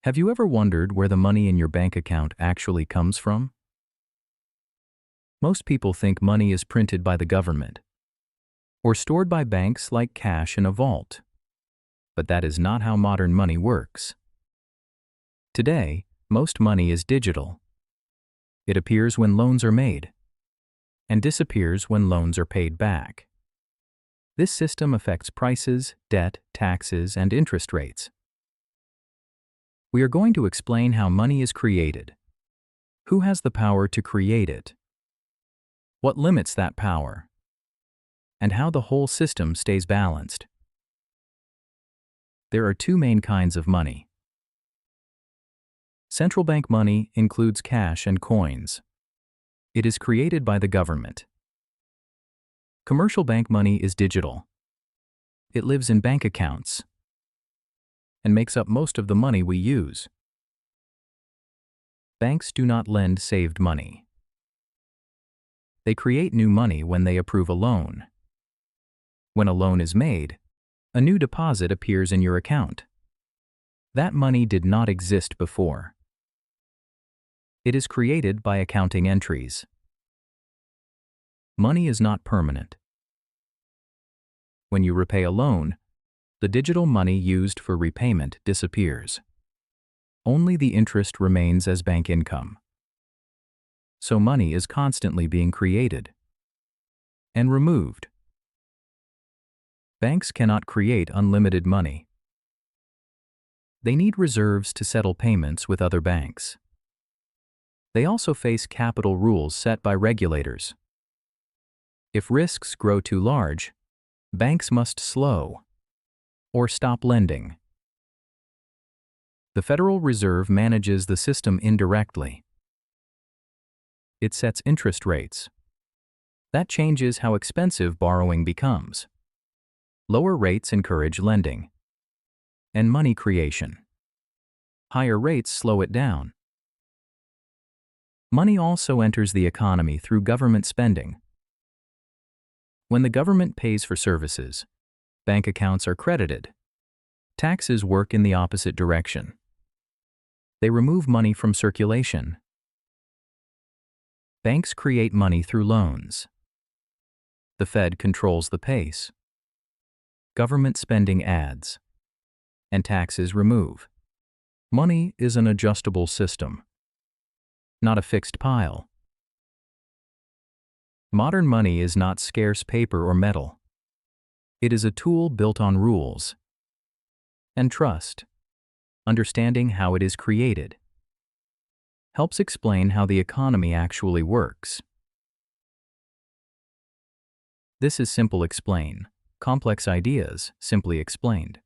Have you ever wondered where the money in your bank account actually comes from? Most people think money is printed by the government or stored by banks like cash in a vault. But that is not how modern money works. Today, most money is digital. It appears when loans are made and disappears when loans are paid back. This system affects prices, debt, taxes, and interest rates. We are going to explain how money is created, who has the power to create it, what limits that power, and how the whole system stays balanced. There are two main kinds of money. Central bank money includes cash and coins. It is created by the government. Commercial bank money is digital. It lives in bank accounts and makes up most of the money we use. Banks do not lend saved money. They create new money when they approve a loan. When a loan is made, a new deposit appears in your account. That money did not exist before. It is created by accounting entries. Money is not permanent. When you repay a loan, the digital money used for repayment disappears. Only the interest remains as bank income. So money is constantly being created and removed. Banks cannot create unlimited money. They need reserves to settle payments with other banks. They also face capital rules set by regulators. If risks grow too large, banks must slow or stop lending. The Federal Reserve manages the system indirectly. It sets interest rates. That changes how expensive borrowing becomes. Lower rates encourage lending and money creation. Higher rates slow it down. Money also enters the economy through government spending. When the government pays for services, bank accounts are credited. Taxes work in the opposite direction. They remove money from circulation. Banks create money through loans. The Fed controls the pace. Government spending adds, and taxes remove. Money is an adjustable system, not a fixed pile. Modern money is not scarce paper or metal. It is a tool built on rules and trust. Understanding how it is created helps explain how the economy actually works. This is Simplexplain. Complex ideas simply explained.